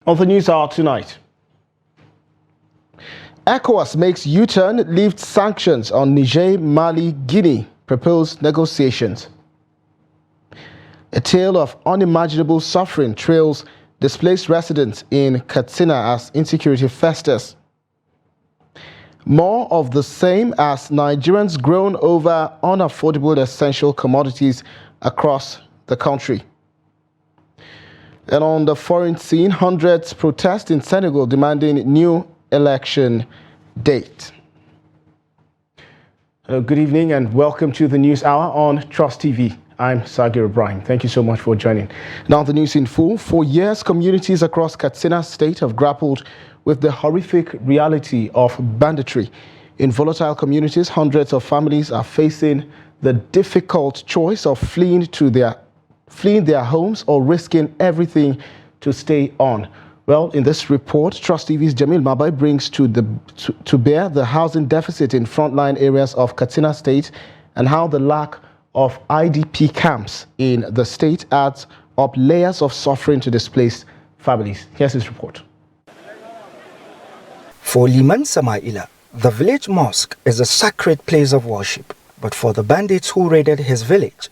On the news hour tonight, ECOWAS makes U-turn, lifts sanctions on Niger, Mali, Guinea, proposed negotiations. A tale of unimaginable suffering trails displaced residents in Katsina as insecurity festers. More of the same as Nigerians groan over unaffordable essential commodities across the country. And on the foreign scene, hundreds protest in Senegal demanding new election date. Hello, good evening and welcome to the News Hour on Trust TV. I'm Sagir Ibrahim. Thank you so much for joining. Now the news in full. For years, communities across Katsina State have grappled with the horrific reality of banditry. In volatile communities, hundreds of families are facing the difficult choice of fleeing their homes or risking everything to stay on. Well, in this report, Trust TV's Jamil Mabai brings to bear the housing deficit in frontline areas of Katsina State and how the lack of IDP camps in the state adds up layers of suffering to displaced families. Here's his report. For Liman Samaila, the village mosque is a sacred place of worship. But for the bandits who raided his village,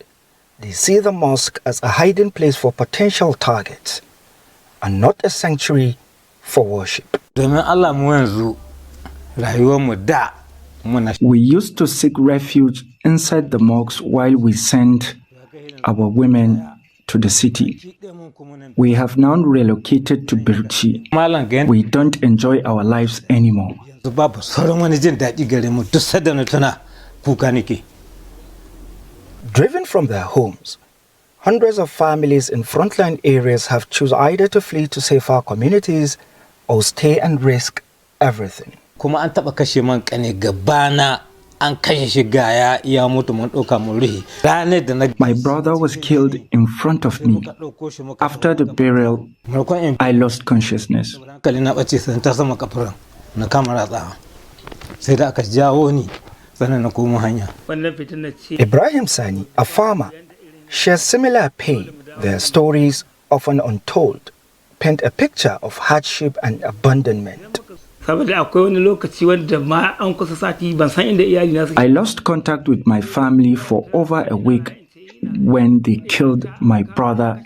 they see the mosque as a hiding place for potential targets and not a sanctuary for worship. We used to seek refuge inside the mosque while we sent our women to the city. We have now relocated to Birchi. We don't enjoy our lives anymore. Driven from their homes, hundreds of families in frontline areas have chosen either to flee to safer communities or stay and risk everything. My brother was killed in front of me. After the burial, I lost consciousness. Ibrahim Sani, a farmer, shares similar pain. Their stories, often untold, paint a picture of hardship and abandonment. I lost contact with my family for over a week when they killed my brother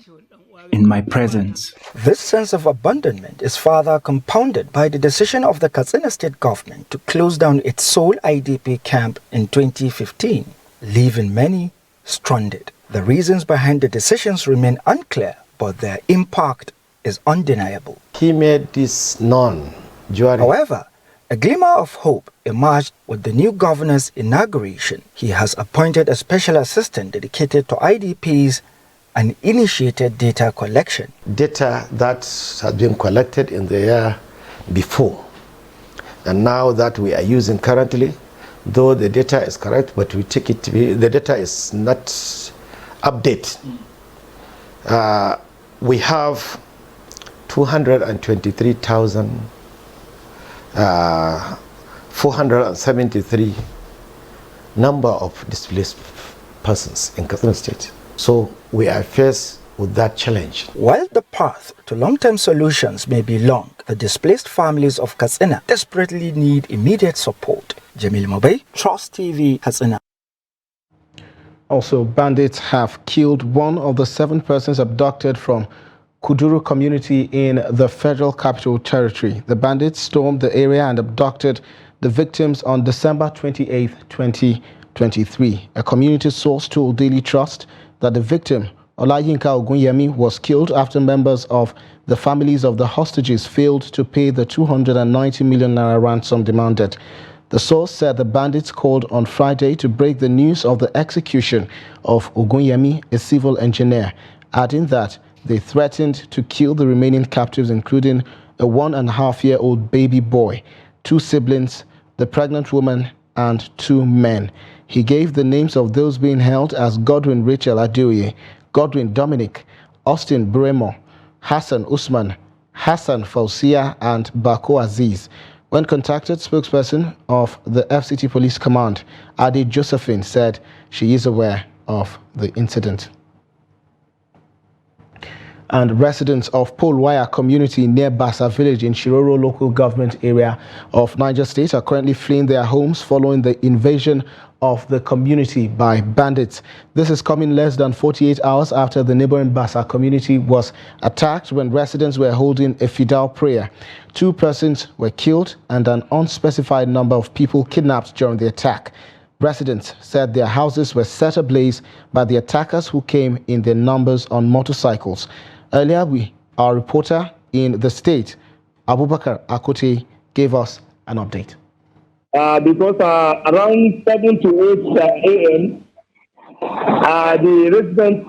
in my presence. This sense of abandonment is further compounded by the decision of the Katsina State government to close down its sole IDP camp in 2015, leaving many stranded. The reasons behind the decisions remain unclear, but their impact is undeniable. He made this known. However, a glimmer of hope emerged with the new governor's inauguration. He has appointed a special assistant dedicated to IDPs and initiated data collection. Data that has been collected in the year before, and now that we are using currently, though the data is correct, but we take it to be, the data is not updated. We have 223,473 number of displaced persons in Katsina State. So we are faced with that challenge. While the path to long-term solutions may be long, the displaced families of Katsina desperately need immediate support. Jamil Mobay, Trust TV, Katsina. Also, bandits have killed one of the 7 persons abducted from Kuduru community in the Federal Capital Territory. The bandits stormed the area and abducted the victims on December 28, 2023. A community source told Daily Trust that the victim, Olayinka Ogunyemi, was killed after members of the families of the hostages failed to pay the 290 million naira ransom demanded. The source said the bandits called on Friday to break the news of the execution of Ogunyemi, a civil engineer, adding that they threatened to kill the remaining captives, including a 1.5-year-old baby boy, 2 siblings, the pregnant woman, and 2 men. He gave the names of those being held as Godwin Rachel Adeoye, Godwin Dominic, Austin Bremo, Hassan Usman, Hassan Fausia, and Bako Aziz. When contacted, spokesperson of the FCT Police Command, Ade Josephine, said she is aware of the incident. And residents of Polwaya community near Bassa village in Shiroro local government area of Niger State are currently fleeing their homes following the invasion of the community by bandits. This is coming less than 48 hours after the neighboring Bassa community was attacked when residents were holding a Fidal prayer. 2 persons were killed and an unspecified number of people kidnapped during the attack. Residents said their houses were set ablaze by the attackers who came in their numbers on motorcycles. Earlier, our reporter in the state, Abubakar Akote, gave us an update. Because around 7 to 8 a.m., the residents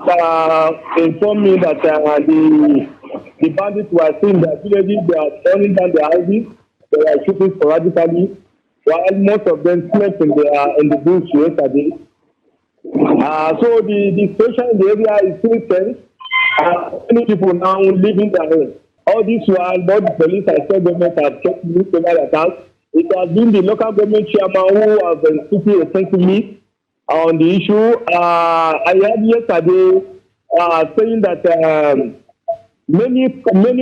informed me that the bandits were seeing their villages, they are burning down their houses, they were shooting sporadically, while most of them slept in the bush yesterday. So the situation in the area is still tense. Many people now living their homes. All this while, both the police and state government have kept newspaper attacks. It has been the local government chairman who has been speaking extensively on the issue. I heard yesterday saying that many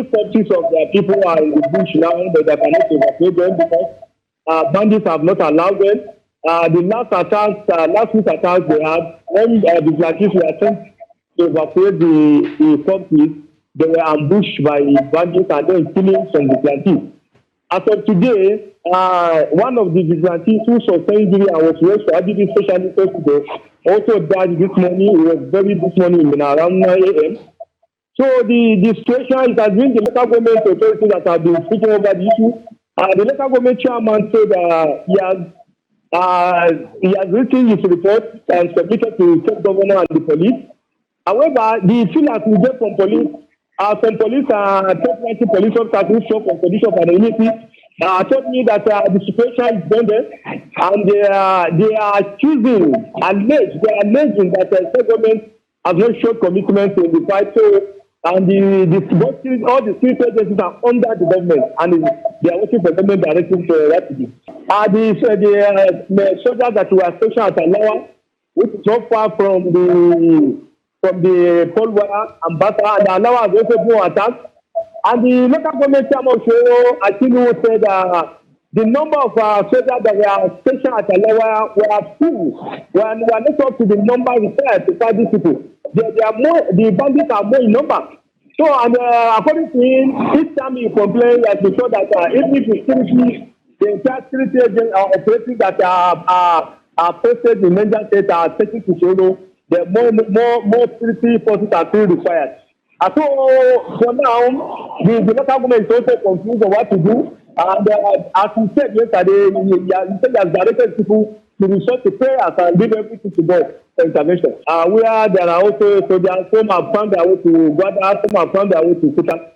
corpses of their people are in the bush now, but they cannot evacuate them because bandits have not allowed them. The last week attacks they had, when the vigilantes were sent to evacuate the corpses, they were ambushed by bandits and then killing some vigilantes. As of today, one of the vigilantes who sustained injury and was rushed for IDP specialist hospital also died this morning. He was buried this morning around 9 a.m. So the situation, it has been the local government authorities that have been speaking over the issue. The local government chairman said he has written his report and submitted to the state governor and the police. However, the feedback we get from police, some police top-ranking police officers who show for condition of anonymity told me that the situation is bonded and they are alleging that the state government has not shown commitment in the fight. So, and all the street agencies are under the government and they are working for government directives for rapidly. The soldiers that were stationed at Alawa, which is not far from the Polwaya and Bassa, and Alawa has also been attacked. And the local government chairman, tinubu, said the number of soldiers that were stationed at Alawa were full. We are not up to the number required to fight these people. The bandits are more in number. So, and according to him, each time he complained, he has been told that even if the entire security agents are operating that are posted in Niger State are taken to Sholo, the more security forces are still required. So for now, the local government is also confused on what to do. And as we said yesterday, he has directed people to resort to prayers and leave everything to God for intervention. Where there are also soldiers, some have found their way to Guada, some have found their way to Kuta.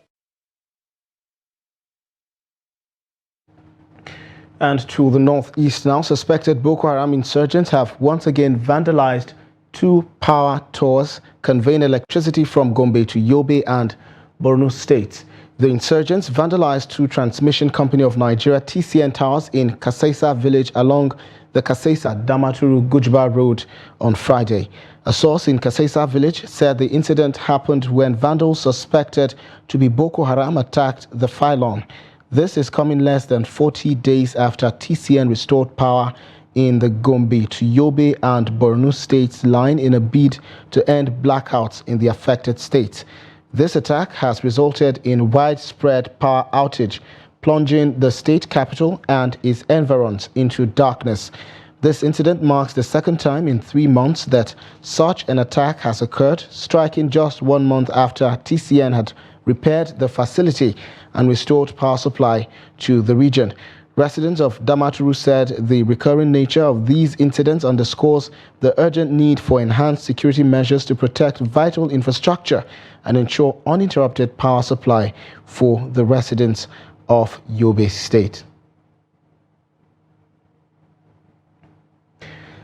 And to the northeast now, suspected Boko Haram insurgents have once again vandalized 2 power towers conveying electricity from Gombe to Yobe and Borno states. The insurgents vandalized 2 transmission company of Nigeria TCN towers in Kasesa village along the Kasesa-Damaturu-Gujba road on Friday. A source in Kasesa village said the incident happened when vandals suspected to be Boko Haram attacked the pylon. This is coming less than 40 days after TCN restored power in the Gombe to Yobe and Borno states line in a bid to end blackouts in the affected states. This attack has resulted in widespread power outage, plunging the state capital and its environs into darkness. This incident marks the second time in 3 months that such an attack has occurred, striking just 1 month after TCN had repaired the facility and restored power supply to the region. Residents of Damaturu said the recurring nature of these incidents underscores the urgent need for enhanced security measures to protect vital infrastructure and ensure uninterrupted power supply for the residents of Yobe State.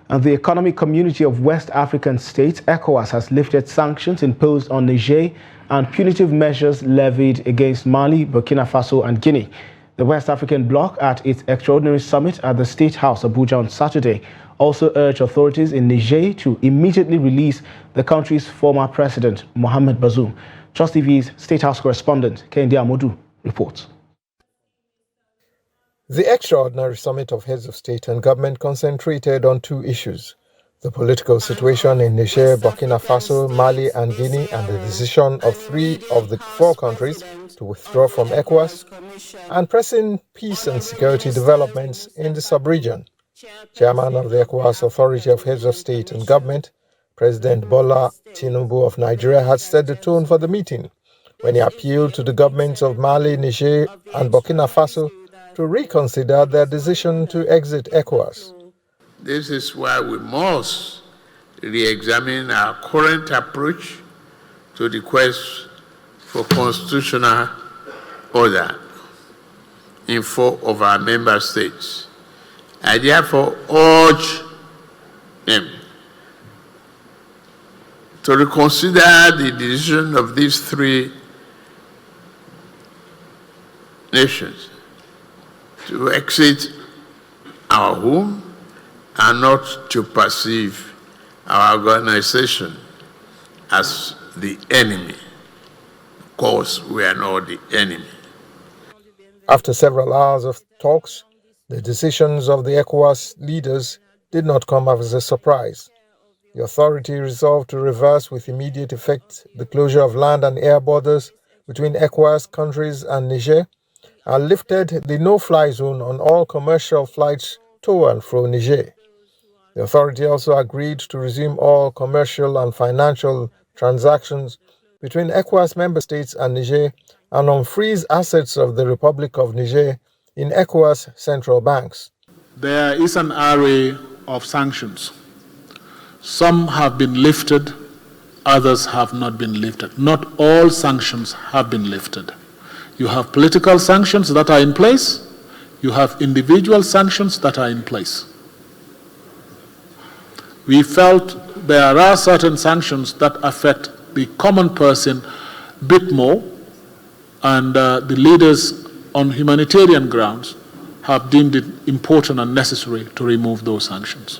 And the Economic Community of West African States, ECOWAS, has lifted sanctions imposed on Niger and punitive measures levied against Mali, Burkina Faso and Guinea. The West African Bloc, at its extraordinary summit at the State House, Abuja, on Saturday, also urged authorities in Niger to immediately release the country's former president, Mohamed Bazoum. Trust TV's State House correspondent, Kendi Amodu, reports. The extraordinary summit of heads of state and government concentrated on two issues: the political situation in Niger, Burkina Faso, Mali and Guinea, and the decision of 3 of the 4 countries to withdraw from ECOWAS, and pressing peace and security developments in the sub-region. Chairman of the ECOWAS Authority of Heads of State and Government, President Bola Tinubu of Nigeria, had set the tone for the meeting when he appealed to the governments of Mali, Niger and Burkina Faso to reconsider their decision to exit ECOWAS. This is why we must re-examine our current approach to the quest for constitutional order in 4 of our member states. I therefore urge them to reconsider the decision of these 3 nations to exit our home and not to perceive our organization as the enemy. Of course, we are not the enemy. After several hours of talks, the decisions of the ECOWAS leaders did not come as a surprise. The authority resolved to reverse with immediate effect the closure of land and air borders between ECOWAS countries and Niger, and lifted the no-fly zone on all commercial flights to and from Niger. The authority also agreed to resume all commercial and financial transactions between ECOWAS member states and Niger, and unfreeze assets of the Republic of Niger in ECOWAS central banks. There is an array of sanctions. Some have been lifted, others have not been lifted. Not all sanctions have been lifted. You have political sanctions that are in place, you have individual sanctions that are in place. We felt there are certain sanctions that affect the common person a bit more, and the leaders on humanitarian grounds have deemed it important and necessary to remove those sanctions.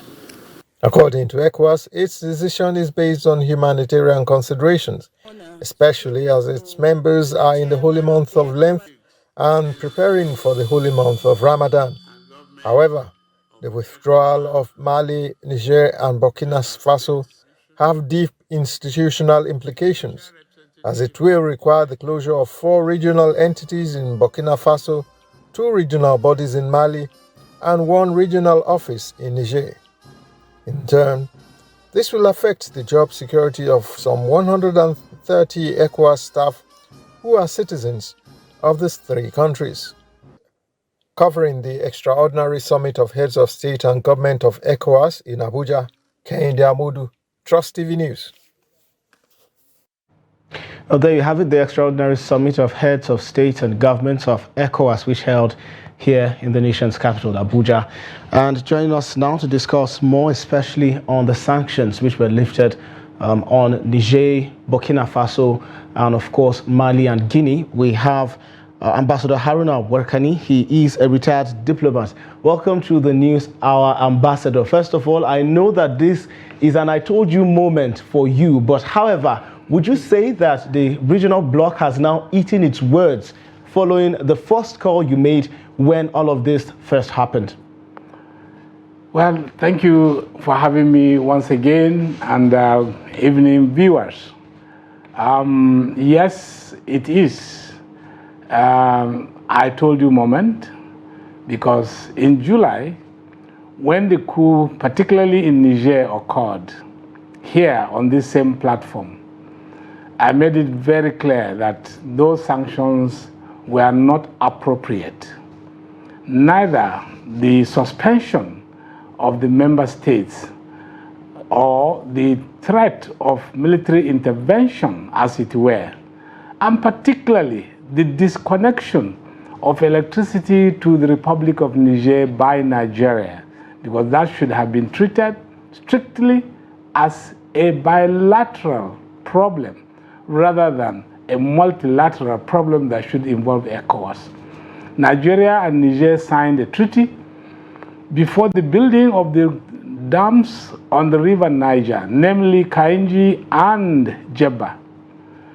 According to ECOWAS, its decision is based on humanitarian considerations, especially as its members are in the holy month of Lent and preparing for the holy month of Ramadan. However, the withdrawal of Mali, Niger and Burkina Faso have deep institutional implications, as it will require the closure of 4 regional entities in Burkina Faso, 2 regional bodies in Mali, and 1 regional office in Niger. In turn, this will affect the job security of some 130 ECOWAS staff who are citizens of these 3 countries. Covering the extraordinary summit of heads of state and government of ECOWAS in Abuja, Kendi Amodu, Trust TV News. Well, there you have it, the extraordinary summit of heads of state and governments of ECOWAS, which held here in the nation's capital, Abuja. And joining us now to discuss more, especially on the sanctions which were lifted on Niger, Burkina Faso, and of course Mali and Guinea, we have Ambassador Haruna Warkani. He is a retired diplomat. Welcome to the News Hour, Ambassador. First of all, I know that this is an I told you moment for you, but however, would you say that the regional bloc has now eaten its words following the first call you made when all of this first happened? Well, thank you for having me once again, and evening viewers. Yes, it is. I told you moment, because in July, when the coup, particularly in Niger, occurred, here on this same platform, I made it very clear that those sanctions were not appropriate. Neither the suspension of the member states or the threat of military intervention, as it were, and particularly the disconnection of electricity to the Republic of Niger by Nigeria, because that should have been treated strictly as a bilateral problem rather than a multilateral problem that should involve ECOWAS. Nigeria and Niger signed a treaty before the building of the dams on the river Niger, namely Kainji and Jebba.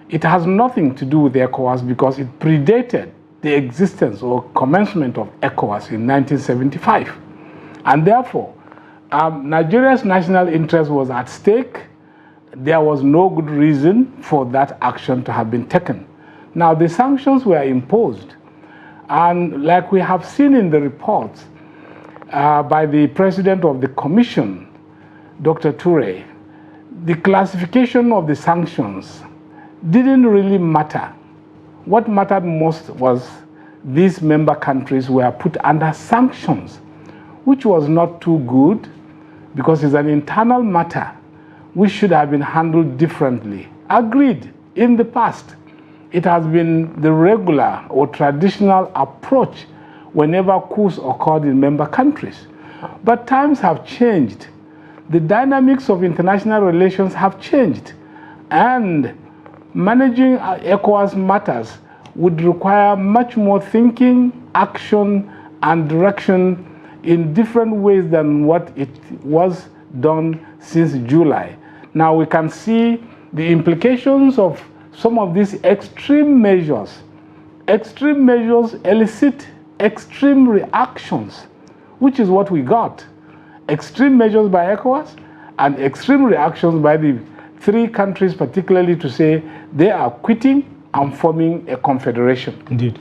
It has nothing to do with ECOWAS because it predated the existence or commencement of ECOWAS in 1975. And therefore, Nigeria's national interest was at stake. There was no good reason for that action to have been taken. Now, the sanctions were imposed. And like we have seen in the reports by the president of the commission, Dr. Toure, the classification of the sanctions didn't really matter. What mattered most was these member countries were put under sanctions, which was not too good because it's an internal matter which should have been handled differently. Agreed, in the past, it has been the regular or traditional approach whenever coups occurred in member countries. But times have changed. The dynamics of international relations have changed. And managing ECOWAS matters would require much more thinking, action, and direction in different ways than what it was done since July. Now we can see the implications of some of these extreme measures. Extreme measures elicit extreme reactions, which is what we got. Extreme measures by ECOWAS and extreme reactions by the three countries, particularly to say they are quitting and forming a confederation. Indeed.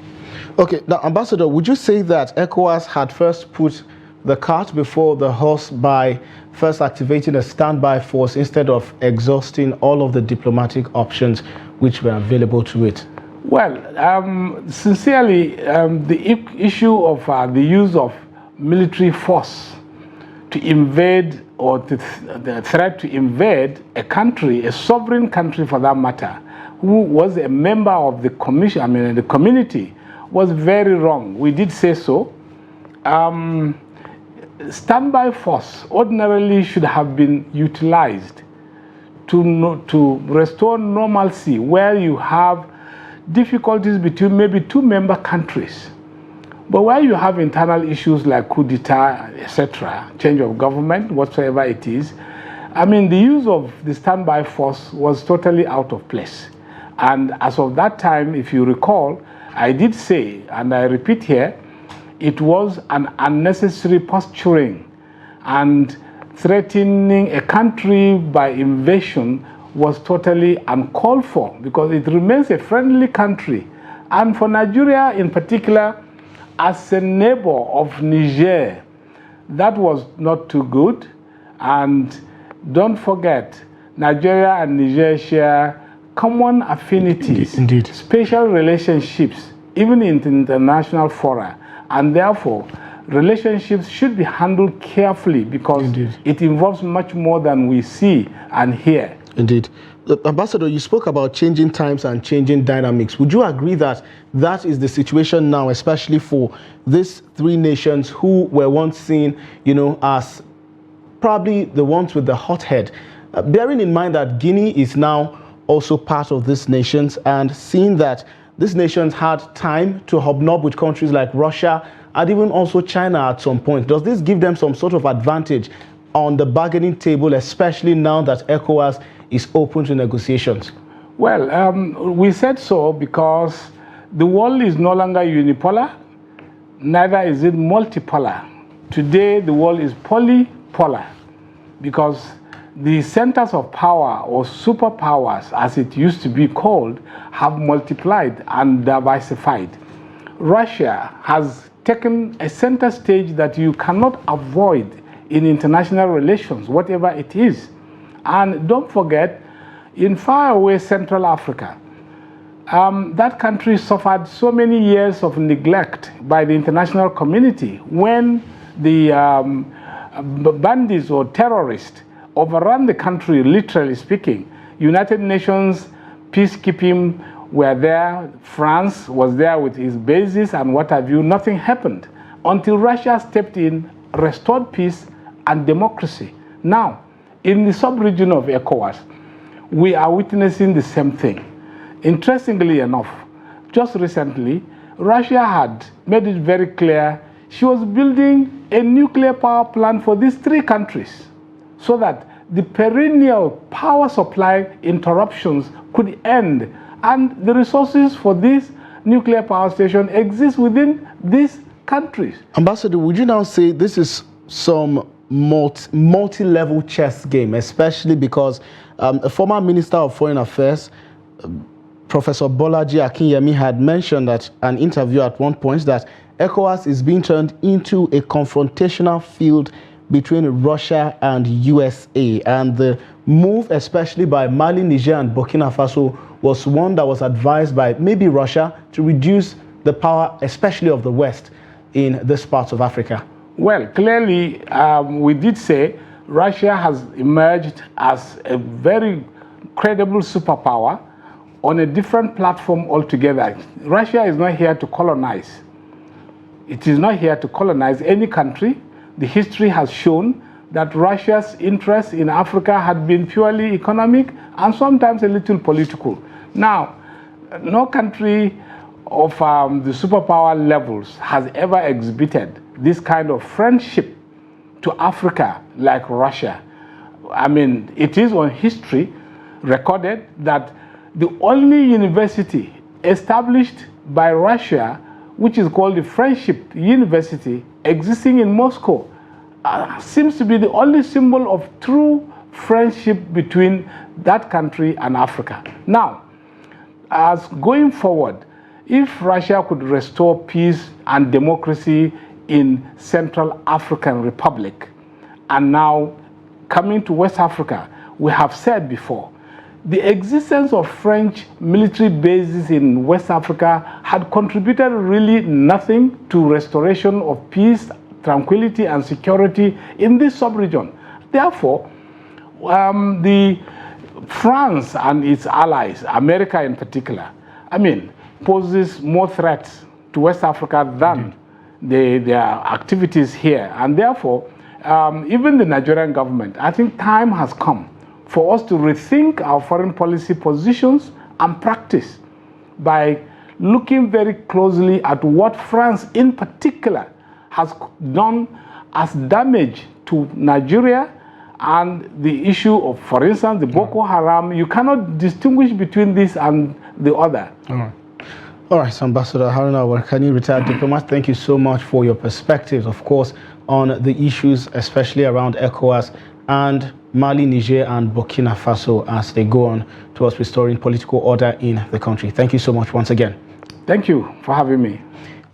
Okay, now, Ambassador, would you say that ECOWAS had first put the cart before the horse by first activating a standby force instead of exhausting all of the diplomatic options which were available to it? Well, sincerely, the issue of the use of military force to invade or the threat to invade a country, a sovereign country for that matter, who was a member of the commission, the community, was very wrong. We did say so. Standby force ordinarily should have been utilized to restore normalcy where you have difficulties between maybe two member countries. But where you have internal issues like coup d'etat, etc., change of government, whatsoever it is, the use of the standby force was totally out of place. And as of that time, if you recall, I did say, and I repeat here, it was an unnecessary posturing, and threatening a country by invasion was totally uncalled for because it remains a friendly country. And for Nigeria in particular, as a neighbor of Niger, that was not too good. And don't forget, Nigeria and Niger share common affinities, Indeed. special relationships, even in international fora. And therefore, relationships should be handled carefully because Indeed. it involves much more than we see and hear. Indeed. Ambassador, you spoke about changing times and changing dynamics. Would you agree that that is the situation now, especially for these three nations who were once seen, as probably the ones with the hothead? Bearing in mind that Guinea is now also part of these nations, and seeing that these nations had time to hobnob with countries like Russia and even also China at some point, does this give them some sort of advantage on the bargaining table, especially now that ECOWAS is open to negotiations? Well, we said so because the world is no longer unipolar, neither is it multipolar. Today, the world is polypolar because the centers of power, or superpowers, as it used to be called, have multiplied and diversified. Russia has taken a center stage that you cannot avoid in international relations, whatever it is. And don't forget, in faraway Central Africa, that country suffered so many years of neglect by the international community when the bandits or terrorists overran the country, literally speaking. United Nations peacekeeping were there, France was there with its bases and what have you. Nothing happened until Russia stepped in, restored peace and democracy. Now, in the sub-region of ECOWAS, we are witnessing the same thing. Interestingly enough, just recently, Russia had made it very clear she was building a nuclear power plant for these three countries so that the perennial power supply interruptions could end And the resources for this nuclear power station exist within these countries. Ambassador, would you now say this is some multi-level chess game, especially because a former Minister of Foreign Affairs, Professor Bolaji Akinyemi, had mentioned at an interview at one point that ECOWAS is being turned into a confrontational field between Russia and USA, and the move, especially by Mali, Niger, and Burkina Faso, was one that was advised by maybe Russia to reduce the power, especially of the West, in this part of Africa. Well, clearly, we did say Russia has emerged as a very credible superpower on a different platform altogether. Russia is not here to colonize. It is not here to colonize any country. The history has shown that Russia's interest in Africa had been purely economic and sometimes a little political. Now, no country of the superpower levels has ever exhibited this kind of friendship to Africa like Russia. I mean, it is on history recorded that the only university established by Russia, which is called the Friendship University, existing in Moscow, seems to be the only symbol of true friendship between that country and Africa. Now, as going forward, if Russia could restore peace and democracy in Central African Republic, and now coming to West Africa, we have said before, the existence of French military bases in West Africa had contributed really nothing to restoration of peace, tranquility, and security in this sub-region. Therefore, the France and its allies, America in particular, poses more threats to West Africa than their activities here. And therefore, even the Nigerian government, I think time has come for us to rethink our foreign policy positions and practice by looking very closely at what France in particular has done as damage to Nigeria and the issue of, for instance, the Boko Haram. You cannot distinguish between this and the other. All right, so Ambassador Haruna Warkani, retired diplomat, thank you so much for your perspectives, of course, on the issues, especially around ECOWAS and Mali, Niger, and Burkina Faso as they go on towards restoring political order in the country. Thank you so much once again. Thank you for having me.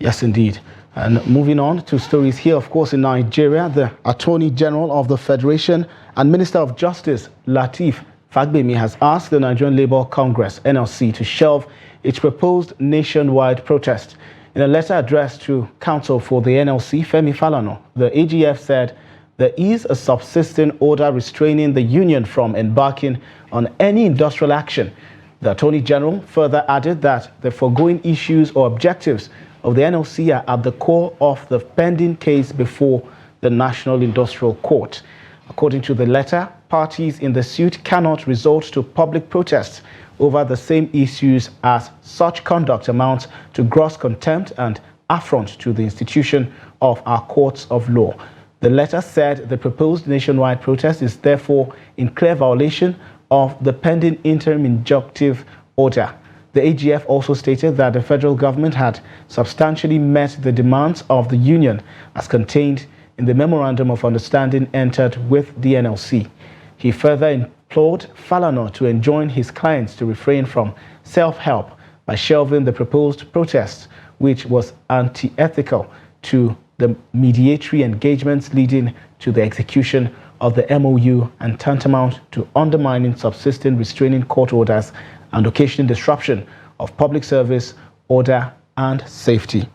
Yes, indeed. And moving on to stories here, of course, in Nigeria, the Attorney General of the Federation and Minister of Justice, Lateef Fagbemi, has asked the Nigerian Labour Congress, NLC, to shelve its proposed nationwide protest. In a letter addressed to counsel for the NLC, Femi Falana, the AGF said there is a subsisting order restraining the union from embarking on any industrial action. The Attorney General further added that the foregoing issues or objectives of the NLC are at the core of the pending case before the National Industrial Court. According to the letter, parties in the suit cannot resort to public protests over the same issues as such conduct amounts to gross contempt and affront to the institution of our courts of law. The letter said the proposed nationwide protest is therefore in clear violation of the pending interim injunctive order. The AGF also stated that the federal government had substantially met the demands of the union as contained in the Memorandum of Understanding entered with the NLC. He further implored Falana to enjoin his clients to refrain from self-help by shelving the proposed protest, which was anti-ethical to the mediatory engagements leading to the execution of the MOU and tantamount to undermining subsisting restraining court orders and occasioning disruption of public service, order, and safety.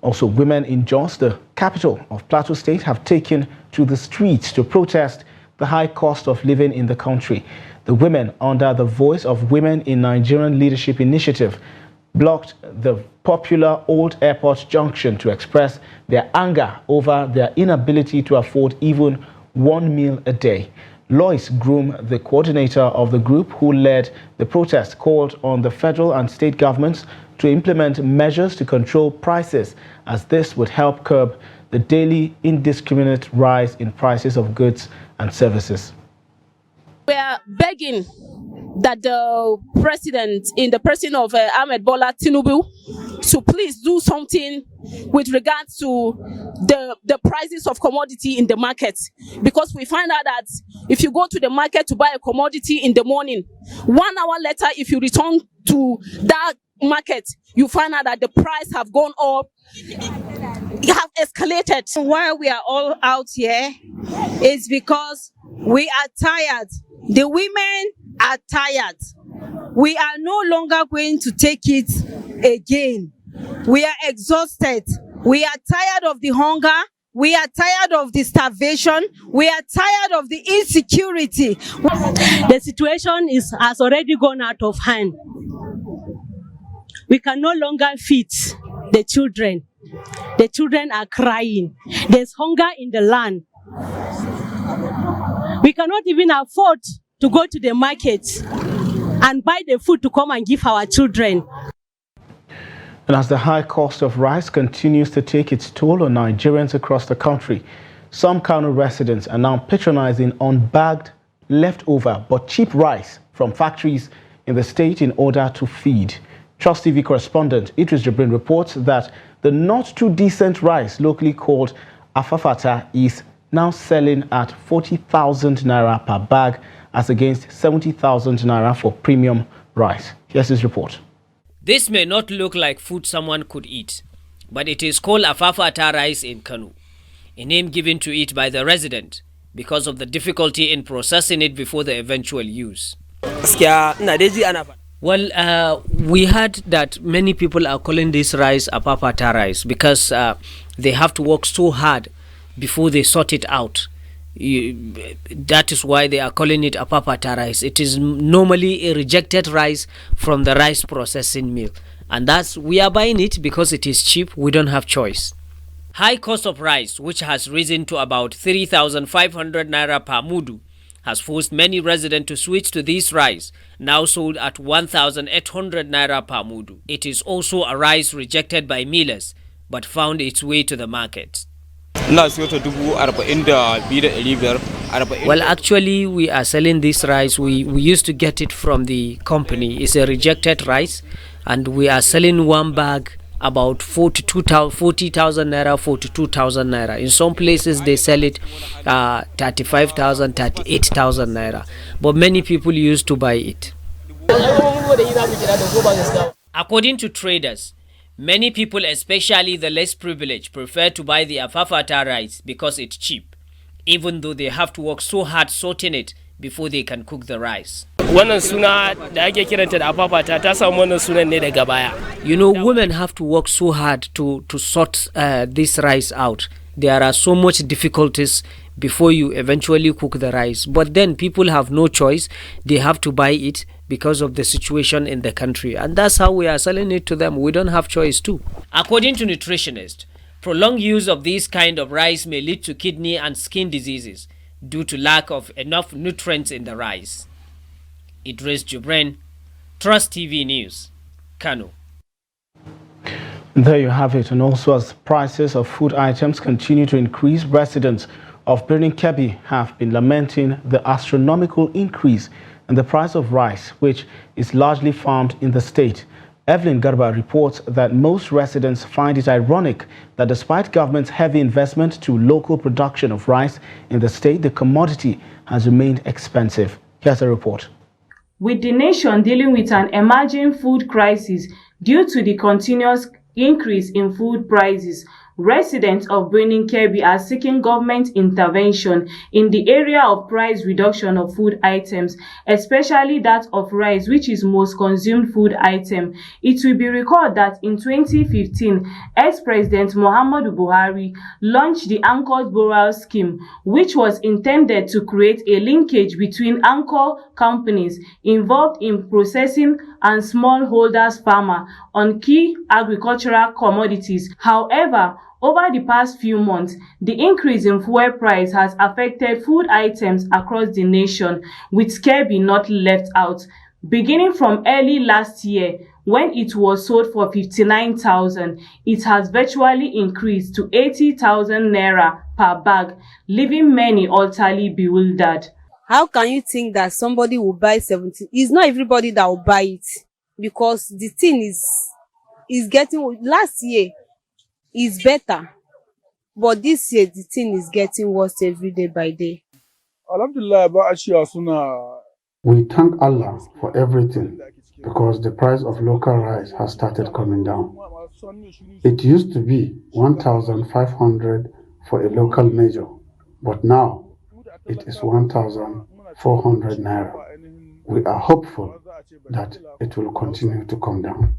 Also, women in Jos, the capital of Plateau State, have taken to the streets to protest the high cost of living in the country. The women, under the Voice of Women in Nigerian Leadership Initiative, blocked the popular Old Airport Junction to express their anger over their inability to afford even one meal a day. Lois Groom, the coordinator of the group who led the protest, called on the federal and state governments to implement measures to control prices, as this would help curb the daily indiscriminate rise in prices of goods and services. We are begging that the president, in the person of Ahmed Bola Tinubu, to please do something with regards to the prices of commodity in the market, because we find out that if you go to the market to buy a commodity in the morning, 1 hour later, if you return to that market, you find out that the price have gone up, have escalated. Why we are all out here is because we are tired. The women are tired. We are no longer going to take it again. We are exhausted. We are tired of the hunger. We are tired of the starvation. We are tired of the insecurity. The situation has already gone out of hand. We can no longer feed the children. The children are crying. There's hunger in the land. We cannot even afford to go to the market and buy the food to come and give our children. And as the high cost of rice continues to take its toll on Nigerians across the country, some Kano residents are now patronizing unbagged, leftover but cheap rice from factories in the state in order to feed. Trust TV correspondent Idris Jibrin reports that the not too decent rice, locally called afafata, is now selling at 40,000 naira per bag as against 70,000 naira for premium rice. Here's his report. This may not look like food someone could eat, but it is called afafata rice in Kano, a name given to it by the resident because of the difficulty in processing it before the eventual use. Well, we heard that many people are calling this rice afafata rice because they have to work so hard before they sort it out. That is why they are calling it afafata rice. It is normally a rejected rice from the rice processing mill, and we are buying it because it is cheap. We don't have choice. High cost of rice, which has risen to about 3,500 naira per mudu, has forced many residents to switch to this rice, now sold at 1,800 naira per mudu. It is also a rice rejected by millers, but found its way to the market. Well, actually, we are selling this rice. We used to get it from the company. It's a rejected rice, and we are selling one bag about 40,000 naira, 42,000 naira. In some places, they sell it 35,000, 38,000 naira. But many people used to buy it. According to traders, many people, especially the less privileged, prefer to buy the afafata rice because it's cheap, even though they have to work so hard sorting it before they can cook the rice. You know, women have to work so hard to sort this rice out. There are so much difficulties before you eventually cook the rice. But then people have no choice. They have to buy it because of the situation in the country. And that's how we are selling it to them. We don't have choice too. According to nutritionists, prolonged use of this kind of rice may lead to kidney and skin diseases due to lack of enough nutrients in the rice. Idris Jibrin, Trust TV News, Kano. There you have it. And also, as prices of food items continue to increase, residents of Birnin Kebbi have been lamenting the astronomical increase in the price of rice, which is largely farmed in the state. Evelyn Garba reports that most residents find it ironic that despite government's heavy investment to local production of rice in the state, the commodity has remained expensive. Here's a report. With the nation dealing with an emerging food crisis due to the continuous increase in food prices, residents of Birnin Kebbi are seeking government intervention in the area of price reduction of food items, especially that of rice, which is most consumed food item. It will be recalled that in 2015, ex-President Muhammadu Buhari launched the Anchor Borrower Scheme, which was intended to create a linkage between anchor companies involved in processing and smallholders farmers on key agricultural commodities. However, over the past few months, the increase in fuel price has affected food items across the nation, with Kebbi not left out. Beginning from early last year, when it was sold for 59,000, it has virtually increased to 80,000 naira per bag, leaving many utterly bewildered. How can you think that somebody will buy 17? It's not everybody that will buy it, because the thing is getting, last year is better, but this year the thing is getting worse every day by day. We thank Allah for everything because the price of local rice has started coming down. It used to be 1,500 for a local major, but now it is 1,400 naira. We are hopeful that it will continue to come down.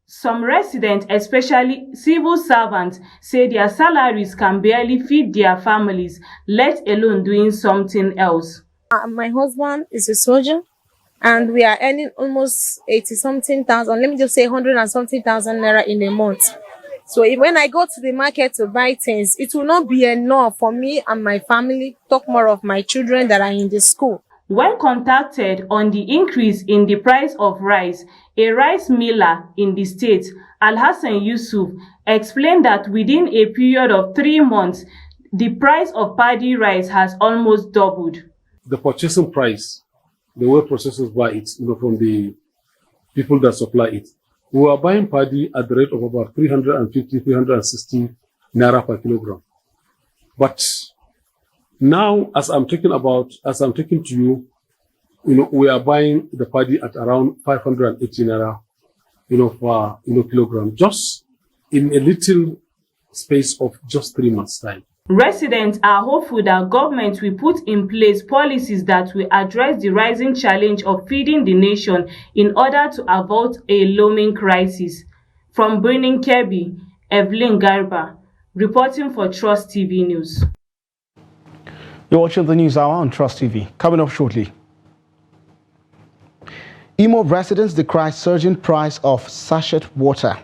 Some residents, especially civil servants, say their salaries can barely feed their families, let alone doing something else. My husband is a soldier, and we are earning almost 80-something thousand, let me just say 100 and something thousand naira in a month. So when I go to the market to buy things, it will not be enough for me and my family, talk more of my children that are in the school. When contacted on the increase in the price of rice, a rice miller in the state, Al-Hassan Yusuf, explained that within a period of 3 months, the price of paddy rice has almost doubled. The purchasing price, the way processors buy it, from the people that supply it, we are buying paddy at the rate of about 350, 360 naira per kilogram. But now, as I'm talking to you, we are buying the paddy at around 580 naira, per kilogram, just in a little space of just 3 months' time. Residents are hopeful that government will put in place policies that will address the rising challenge of feeding the nation in order to avoid a looming crisis. From Birnin Kebbi, Evelyn Garba, reporting for Trust TV News. You're watching the News Hour on Trust TV. Coming up shortly. Imo residents decry surging price of sachet water.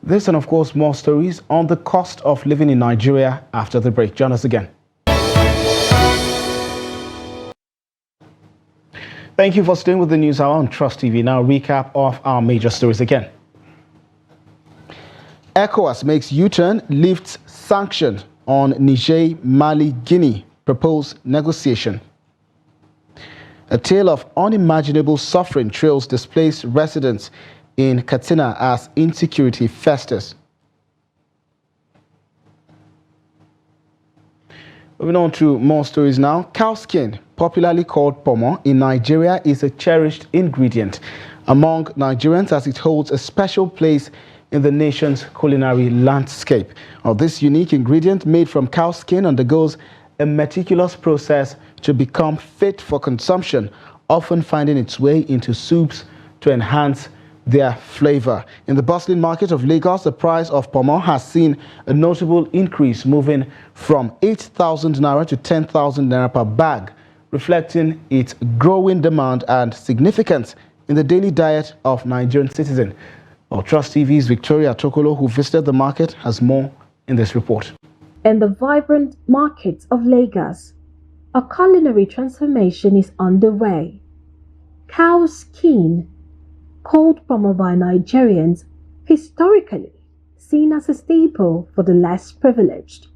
This and of course more stories on the cost of living in Nigeria after the break. Join us again. Thank you for staying with the News Hour on Trust TV. Now recap of our major stories again. ECOWAS makes U-turn, lifts sanction on Niger, Mali, Guinea, proposed negotiation. A tale of unimaginable suffering trails displaced residents in Katsina as insecurity festers. Moving on to more stories now. Cow skin, popularly called pomo in Nigeria, is a cherished ingredient among Nigerians as it holds a special place in the nation's culinary landscape. This unique ingredient made from cow skin undergoes a meticulous process to become fit for consumption, often finding its way into soups to enhance their flavor. In the bustling market of Lagos, the price of pomo has seen a notable increase, moving from 8,000 naira to 10,000 naira per bag, reflecting its growing demand and significance in the daily diet of Nigerian citizens. Trust TV's Victoria Tokolo, who visited the market, has more in this report. In the vibrant market of Lagos, a culinary transformation is underway. Cow skin, called pomo by Nigerians, historically seen as a staple for the less privileged,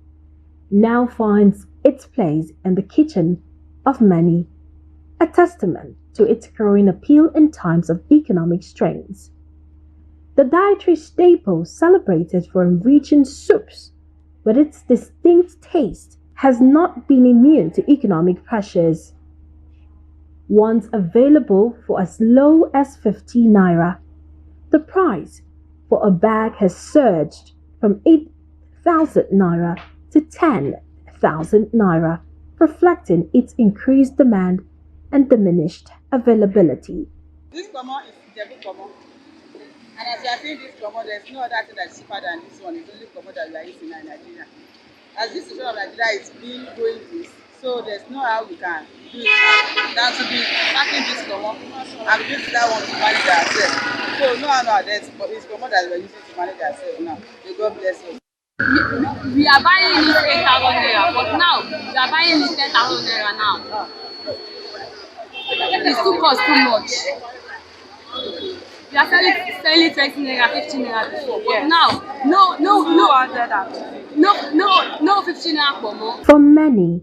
now finds its place in the kitchen of many, a testament to its growing appeal in times of economic strains. The dietary staple celebrated for enriching soups with its distinct taste has not been immune to economic pressures. Once available for as low as 50 naira, the price for a bag has surged from 8,000 naira to 10,000 naira, reflecting its increased demand and diminished availability. This pomo is Jebu pomo, and as you are seeing this pomo, there's no other thing that's cheaper than this one. It's only pomo that we are using in Nigeria. As this situation of Nigeria is being going this, so there's no how we can do it now than to be packing this pomo and using that one to manage ourselves. So no one nowadays, but it's pomo that we're using to manage ourselves now. May God bless us. We are buying it 8,000 naira, but now we are buying it 10,000 naira now. It's too cost too much. We are selling 20 naira, 15 naira before, but now no 15 naira pomo. For many,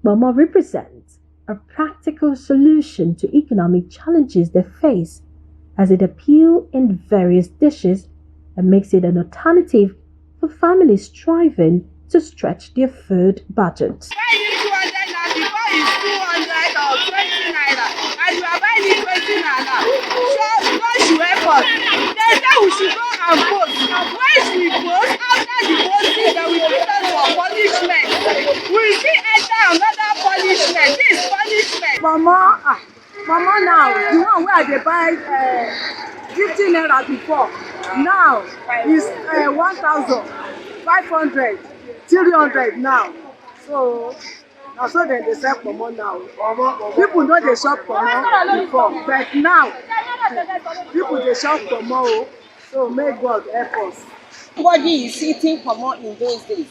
Bomo represents a practical solution to economic challenges they face, as it appeals in various dishes and makes it an alternative for families striving to stretch their food budgets. Buying 200 naira before is 200 or 20 naira, and you are buying it 20 naira. So God should help us. They say we should go and vote. Once we vote, after the voting, then we put us for punishment. We still enter another punishment. This is punishment. Mama now, the one where they buy 15 naira before, now is 1,500, 300 now. So then they sell pomo now. People know they shop pomo before, but now people they shop pomo. So may God help us. Nobody is eating pomo in those days.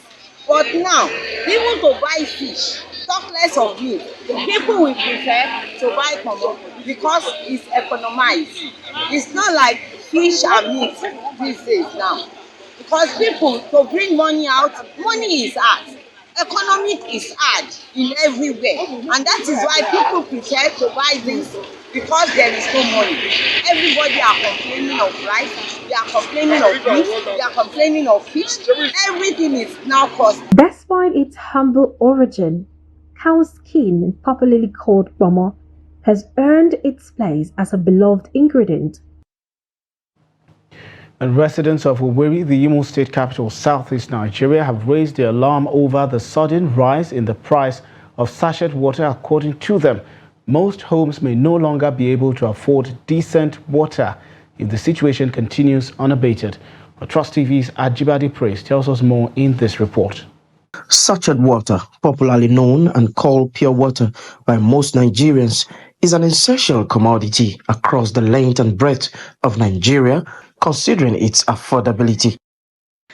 But now, even to buy fish, talk less of meat, people will prefer to buy pomo because it's economized. It's not like fish and meat these days now. Because people, to bring money out, money is hard. Economic is hard in everywhere. And that is why people prefer to buy this because there is no money. Everybody are complaining of rice, they are complaining of beef, they are complaining of fish. Everything is now cost. Despite its humble origin, cow skin, popularly called bomo, has earned its place as a beloved ingredient. And residents of Owerri, the Imo State capital, southeast Nigeria, have raised the alarm over the sudden rise in the price of sachet water. According to them, most homes may no longer be able to afford decent water if the situation continues unabated. But Trust TV's Ajibade Praise tells us more in this report. Sachet water, popularly known and called pure water by most Nigerians, is an essential commodity across the length and breadth of Nigeria, considering its affordability.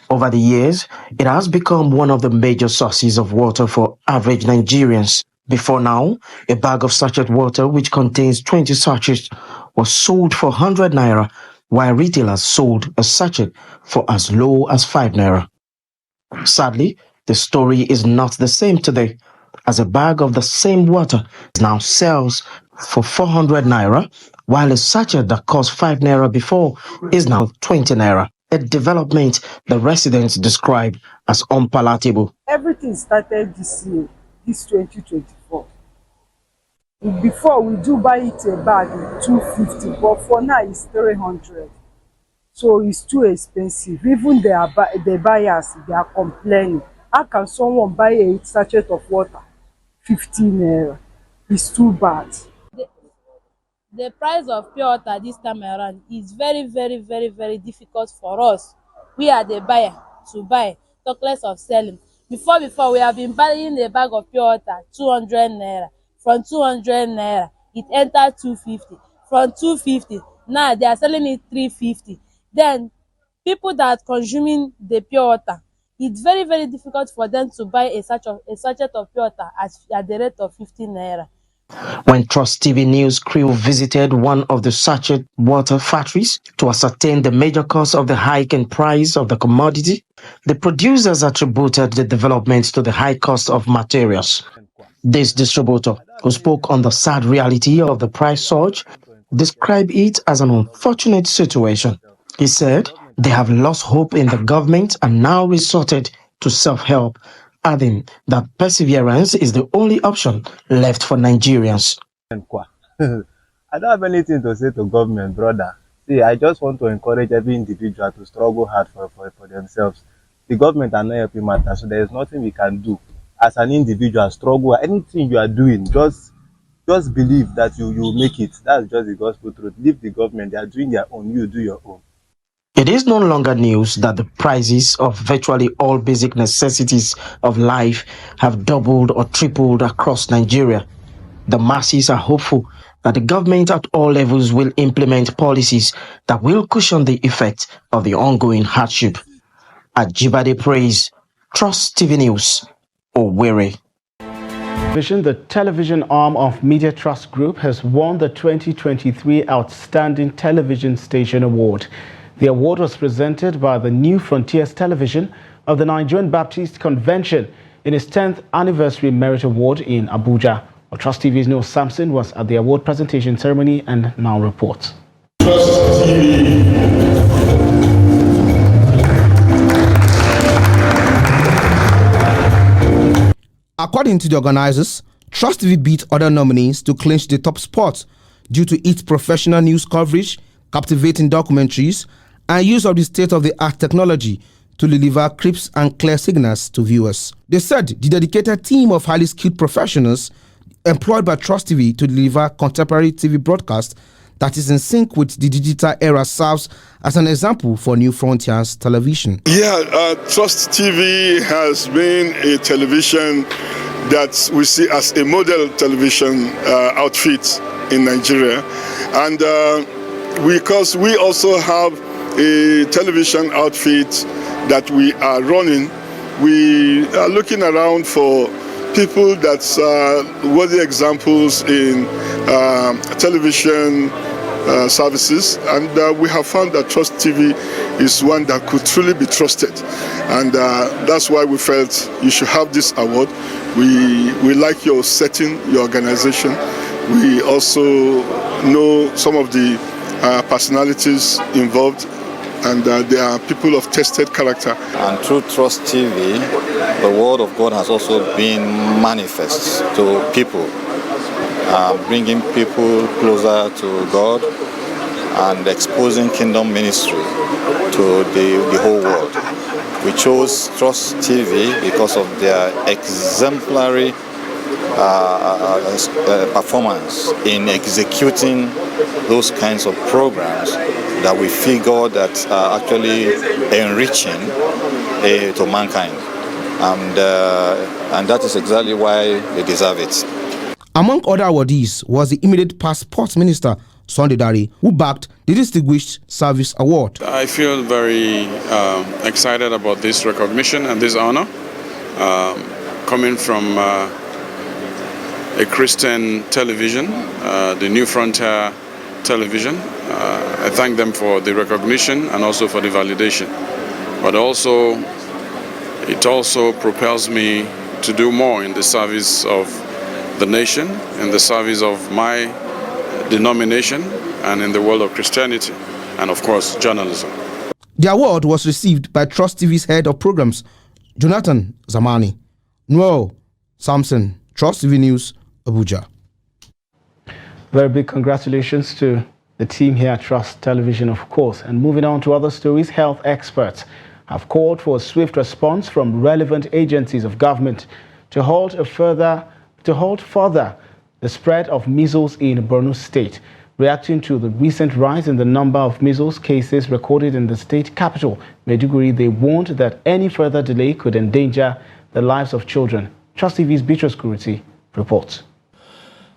Over the years, it has become one of the major sources of water for average Nigerians. Before now, a bag of sachet water which contains 20 sachets was sold for 100 naira, while retailers sold a sachet for as low as 5 naira. Sadly, the story is not the same today, as a bag of the same water now sells for 400 naira, while a sachet that cost 5 naira before is now 20 naira. A development the residents describe as unpalatable. Everything started this year, this 2024. Before we do buy it a bag in 250, but for now it's 300. So it's too expensive. Even the buyers, they are complaining. How can someone buy a sachet of water 15 naira? It's too bad. The price of pure water this time around is very, very, very, very difficult for us. We are the buyer to buy, talk less of selling. Before we have been buying a bag of pure water 200 naira. From 200 naira, it entered 250. From 250, now they are selling it 350. Then people that are consuming the pure water, it's very, very difficult for them to buy a sachet of pure water at the rate of 15 naira. When Trust TV News crew visited one of the sachet water factories to ascertain the major cause of the hike in price of the commodity, the producers attributed the development to the high cost of materials. This distributor, who spoke on the sad reality of the price surge, described it as an unfortunate situation. He said they have lost hope in the government and now resorted to self-help, adding that perseverance is the only option left for Nigerians. I don't have anything to say to government, brother. See, I just want to encourage every individual to struggle hard for themselves. The government are not helping matters, so there is nothing we can do. As an individual, struggle. Anything you are doing, just believe that you will make it. That's just the gospel truth. Leave the government. They are doing their own. You do your own. It is no longer news that the prices of virtually all basic necessities of life have doubled or tripled across Nigeria. The masses are hopeful that the government at all levels will implement policies that will cushion the effect of the ongoing hardship. Ajibade Praise, Trust TV News, Owerri. The television arm of Media Trust Group has won the 2023 Outstanding Television Station Award. The award was presented by the New Frontiers Television of the Nigerian Baptist Convention in his 10th anniversary merit award in Abuja. Well, Trust TV's Neil Samson was at the award presentation ceremony and now reports. Trust TV. According to the organizers, Trust TV beat other nominees to clinch the top spot due to its professional news coverage, captivating documentaries, and use of the state-of-the-art technology to deliver crisp and clear signals to viewers. They said the dedicated team of highly skilled professionals employed by Trust TV to deliver contemporary TV broadcast that is in sync with the digital era serves as an example for New Frontiers television. Trust TV has been a television that we see as a model television outfit in Nigeria, and because we also have a television outfit that we are running, we are looking around for people that's worthy examples in television services, and we have found that Trust TV is one that could truly be trusted, and that's why we felt you should have this award. We like your setting, your organization. We also know some of the personalities involved, and they are people of tested character. And through Trust TV, the word of God has also been manifest to people, bringing people closer to God and exposing kingdom ministry to the whole world. We chose Trust TV because of their exemplary performance in executing those kinds of programs that we figure that are actually enriching to mankind, and that is exactly why they deserve it. Among other awardees was the immediate past sports minister, Sunday Dare, who backed the Distinguished Service Award. I feel very excited about this recognition and this honor coming from a Christian television, the New Frontier television. I thank them for the recognition and also for the validation. But also, it also propels me to do more in the service of the nation, in the service of my denomination, and in the world of Christianity, and of course, journalism. The award was received by Trust TV's head of programs, Jonathan Zamani. Noel Samson, Trust TV News, Abuja. Very big congratulations to the team here at Trust Television, of course. And moving on to other stories, health experts have called for a swift response from relevant agencies of government to halt further the spread of measles in Borno State. Reacting to the recent rise in the number of measles cases recorded in the state capital, Maiduguri, they warned that any further delay could endanger the lives of children. Trust TV's Beatrice Kuriti reports.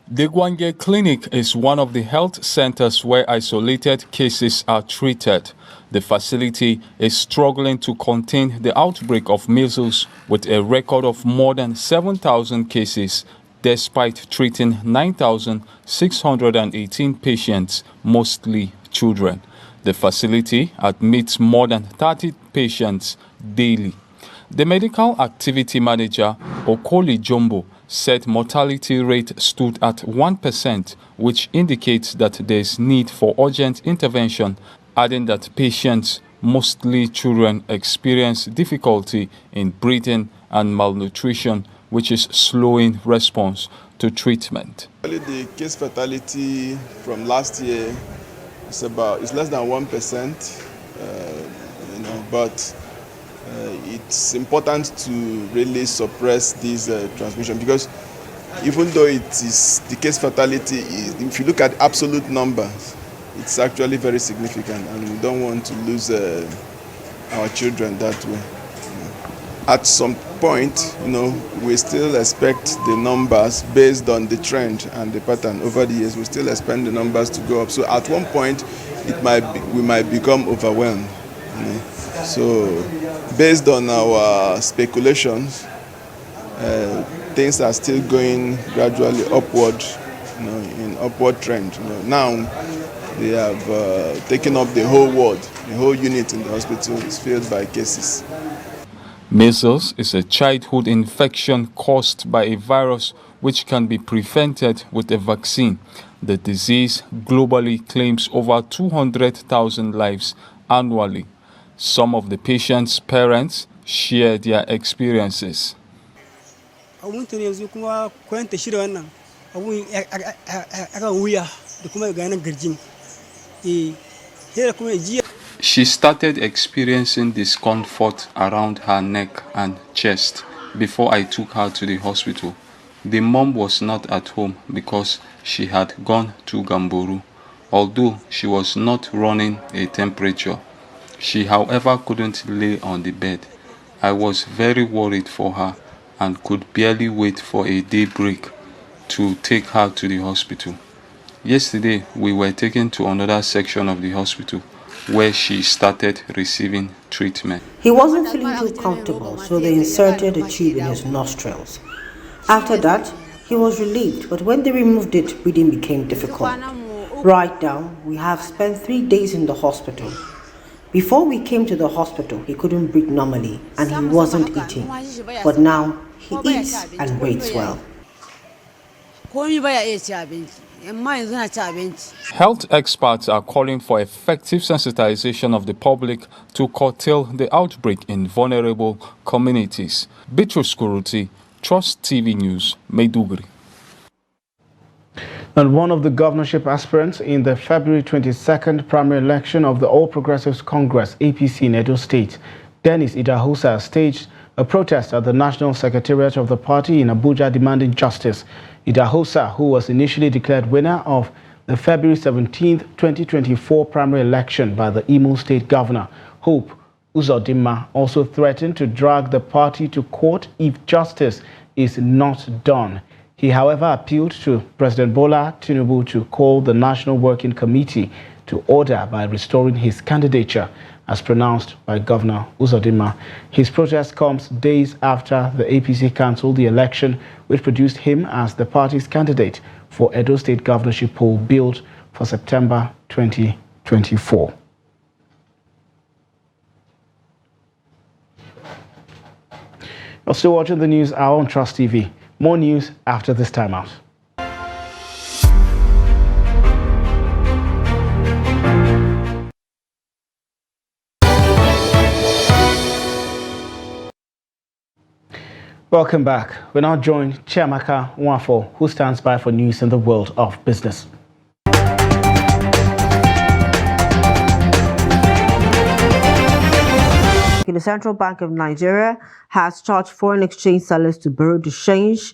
The Gwange Clinic is one of the health centers where isolated cases are treated. The facility is struggling to contain the outbreak of measles with a record of more than 7,000 cases, despite treating 9,618 patients, mostly children. The facility admits more than 30 patients daily. The medical activity manager, Okoli Jumbo, said mortality rate stood at 1%, which indicates that there is need for urgent intervention, adding that patients, mostly children, experience difficulty in breathing and malnutrition, which is slowing response to treatment. The case fatality from last year is less than 1%, but it's important to really suppress this transmission, because even though it is the case fatality, if you look at absolute numbers, it's actually very significant, and we don't want to lose our children that way. At some point, we still expect the numbers based on the trend and the pattern over the years. We still expect the numbers to go up. So at one point, we might become overwhelmed. So based on our speculations, things are still going gradually upward, in upward trend. Now they have taken up the whole ward, the whole unit in the hospital is filled by cases. Measles is a childhood infection caused by a virus which can be prevented with a vaccine. The disease globally claims over 200,000 lives annually. Some of the patients' parents share their experiences. She started experiencing discomfort around her neck and chest before I took her to the hospital. The mom was not at home because she had gone to Gamboru, although she was not running a temperature. She, however, couldn't lay on the bed. I was very worried for her and could barely wait for a daybreak to take her to the hospital. Yesterday, we were taken to another section of the hospital where she started receiving treatment. He wasn't feeling too comfortable, so they inserted a tube in his nostrils. After that, he was relieved, but when they removed it, breathing became difficult. Right now, we have spent 3 days in the hospital. Before we came to the hospital, he couldn't breathe normally and he wasn't eating. But now, he eats and breathes well. Health experts are calling for effective sensitization of the public to curtail the outbreak in vulnerable communities. Bitrus Kuruti, Trust TV News, Maiduguri. And one of the governorship aspirants in the February 22nd primary election of the All Progressives Congress, APC in Edo State, Dennis Idahosa, staged a protest at the National Secretariat of the party in Abuja demanding justice. Idahosa, who was initially declared winner of the February 17, 2024 primary election by the Imo State Governor, Hope Uzodinma, also threatened to drag the party to court if justice is not done. He, however, appealed to President Bola Tinubu to call the National Working Committee to order by restoring his candidature, as pronounced by Governor Uzodinma. His protest comes days after the APC cancelled the election, which produced him as the party's candidate for Edo State governorship poll billed for September 2024. You're still watching the News Hour on Trust TV. More news after this timeout. Welcome back. We're now joined Chiamaka Nwafo, who stands by for news in the world of business. The Central Bank of Nigeria has charged foreign exchange sellers to borrow the change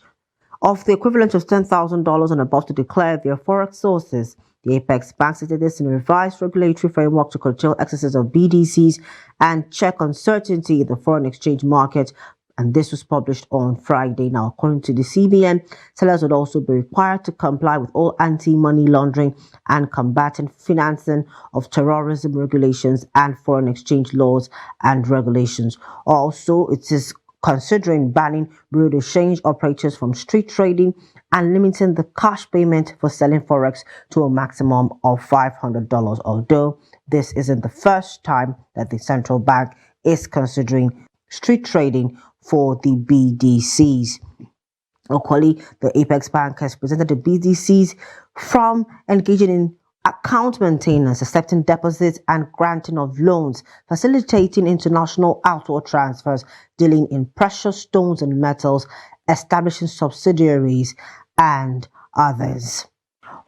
of the equivalent of $10,000 and above to declare their forex sources. The Apex Bank stated this in a revised regulatory framework to curtail excesses of BDCs and check uncertainty in the foreign exchange market. And this was published on Friday. Now, according to the CBN, sellers would also be required to comply with all anti-money laundering and combating financing of terrorism regulations and foreign exchange laws and regulations. Also, it is considering banning bureau de change operators from street trading and limiting the cash payment for selling forex to a maximum of $500. Although this isn't the first time that the central bank is considering street trading for the BDCs. Locally, the Apex Bank has presented the BDCs from engaging in account maintenance, accepting deposits and granting of loans, facilitating international outward transfers, dealing in precious stones and metals, establishing subsidiaries, and others.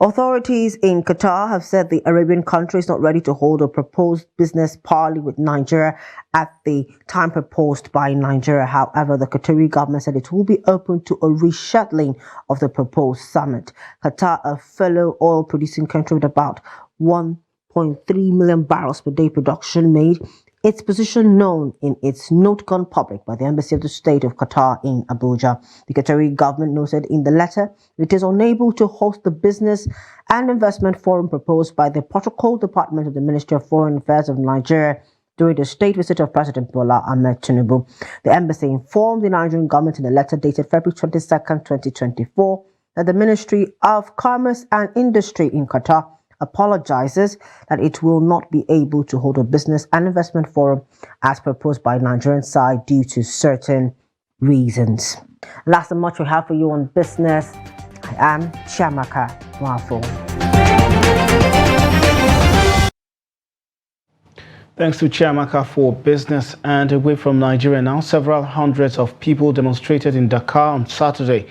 Authorities in Qatar have said the Arabian country is not ready to hold a proposed business parley with Nigeria at the time proposed by Nigeria. However, the Qatari government said it will be open to a rescheduling of the proposed summit. Qatar, a fellow oil-producing country with about 1.3 million barrels per day production, made its position known in its note gone public by the Embassy of the State of Qatar in Abuja. The Qatari government noted in the letter it is unable to host the business and investment forum proposed by the Protocol Department of the Ministry of Foreign Affairs of Nigeria during the state visit of President Bola Ahmed Tinubu. The embassy informed the Nigerian government in a letter dated February 22nd, 2024, that the Ministry of Commerce and Industry in Qatar apologizes that it will not be able to hold a business and investment forum as proposed by Nigerian side due to certain reasons. That's the much we have for you on business. I am Chiamaka Nwafo. Thanks to Chiamaka for business. And away from Nigeria now, several hundreds of people demonstrated in Dakar on Saturday,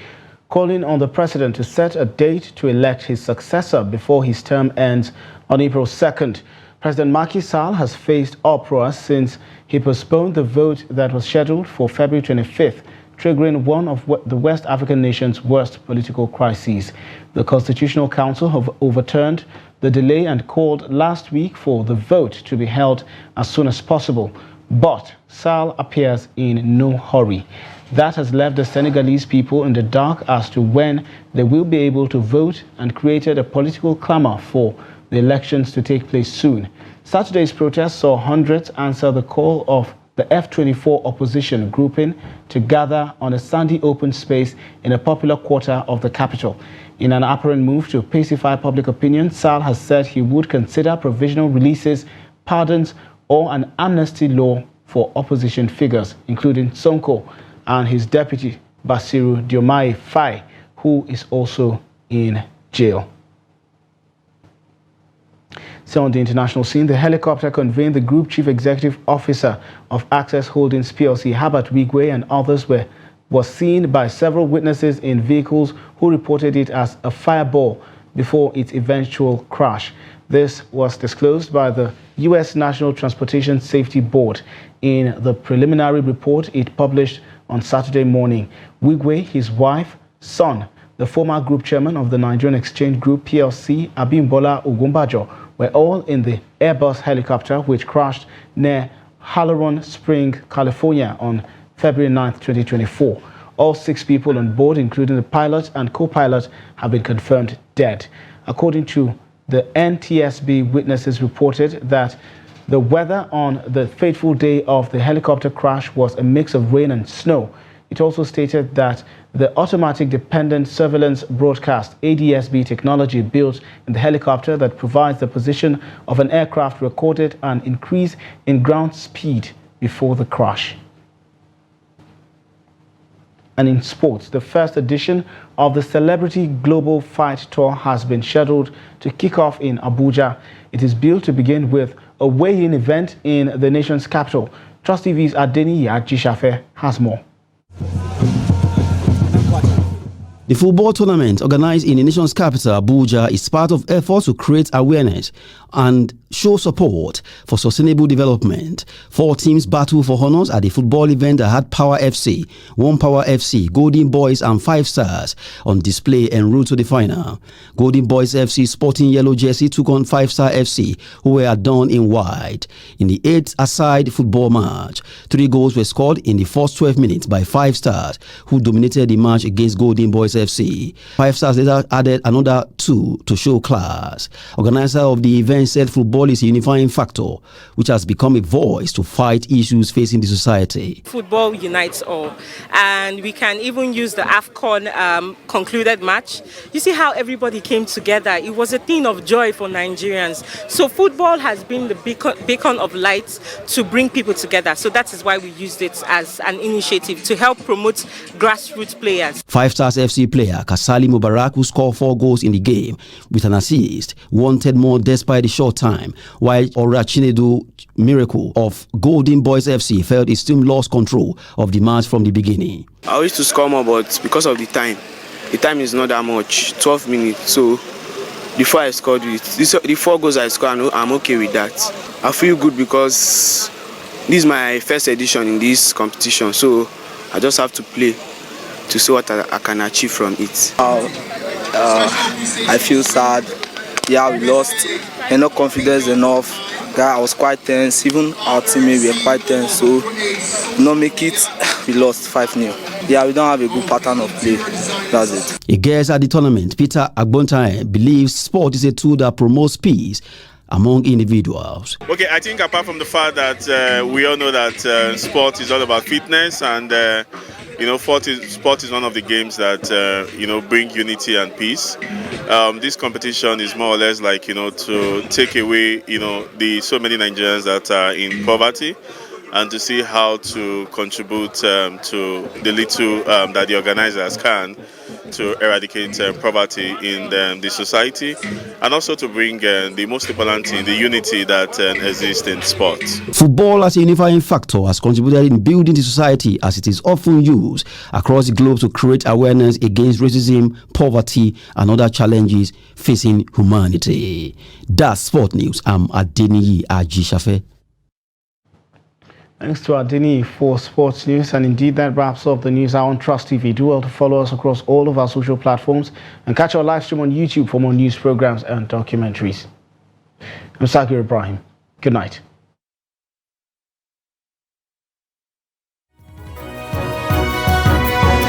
calling on the president to set a date to elect his successor before his term ends on April 2nd. President Macky Sall has faced uproar since he postponed the vote that was scheduled for February 25th, triggering one of the West African nation's worst political crises. The Constitutional Council have overturned the delay and called last week for the vote to be held as soon as possible. But Sall appears in no hurry. That has left the Senegalese people in the dark as to when they will be able to vote and created a political clamor for the elections to take place soon. Saturday's protest saw hundreds answer the call of the F-24 opposition grouping to gather on a sandy open space in a popular quarter of the capital. In an apparent move to pacify public opinion, Sall has said he would consider provisional releases, pardons, or an amnesty law for opposition figures, including Sonko and his deputy, Bassirou Diomaye Faye, who is also in jail. So on the international scene, the helicopter conveying the Group Chief Executive Officer of Access Holdings PLC, Herbert Wigwe, and others was seen by several witnesses in vehicles who reported it as a fireball before its eventual crash. This was disclosed by the U.S. National Transportation Safety Board in the preliminary report it published on Saturday morning. Wigwe, his wife, son, the former group chairman of the Nigerian Exchange Group PLC, Abimbola Ogunbajo, were all in the Airbus helicopter which crashed near Halloran Spring, California on February 9, 2024. All 6 people on board, including the pilot and co-pilot, have been confirmed dead. According to the NTSB, witnesses reported that the weather on the fateful day of the helicopter crash was a mix of rain and snow. It also stated that the automatic dependent surveillance broadcast ADSB technology built in the helicopter that provides the position of an aircraft recorded an increase in ground speed before the crash. And in sports, the first edition of the Celebrity Global Fight Tour has been scheduled to kick off in Abuja. It is billed to begin with a weigh-in event in the nation's capital. Trust TV's Adeniyi Ajishafe has more. The football tournament organized in the nation's capital, Abuja, is part of efforts to create awareness and show support for sustainable development. 4 teams battle for honors at the football event that had Power FC, One Power FC, Golden Boys and 5 Stars on display en route to the final. Golden Boys FC sporting yellow jersey took on 5 Star FC, who were adorned in white. In the 8-a-side football match, 3 goals were scored in the first 12 minutes by 5 Stars, who dominated the match against Golden Boys FC. 5 Stars later added another 2 to show class. Organizer of the event said football is a unifying factor, which has become a voice to fight issues facing the society. Football unites all, and we can even use the AFCON concluded match. You see how everybody came together. It was a thing of joy for Nigerians. So football has been the beacon of light to bring people together. So that is why we used it as an initiative to help promote grassroots players. 5 Stars FC player Kasali Mubarak, who scored 4 goals in the game with an assist, wanted more despite the short time, while Orachinedu Miracle of Golden Boys FC felt his team lost control of the match from the beginning. I used to score more, but because of the time is not that much, 12 minutes. So before I scored the 4 goals I scored, I'm okay with that. I feel good because this is my first edition in this competition, so I just have to play to see what I can achieve from it. I feel sad. Yeah, we lost. Not confidence enough. I was quite tense. Even our teammates were quite tense. So, not make it. We lost 5-0. Yeah, we don't have a good pattern of play. That's it. A guest at the tournament, Peter Agbontae, believes sport is a tool that promotes peace among individuals. Okay, I think apart from the fact that we all know that sport is all about fitness and sport is one of the games that bring unity and peace. This competition is more or less like to take away the so many Nigerians that are in poverty, and to see how to contribute to the little that the organizers can to eradicate poverty in the society, and also to bring the most important thing, the unity that exists in sport. Football as a unifying factor has contributed in building the society, as it is often used across the globe to create awareness against racism, poverty, and other challenges facing humanity. That's Sport News. I'm Adeniyi Ajishafe. Thanks to Adini for sports news, and indeed that wraps up the news hour on Trust TV. Do well to follow us across all of our social platforms and catch our live stream on YouTube for more news programs and documentaries. I'm Sakir Ibrahim. Good night.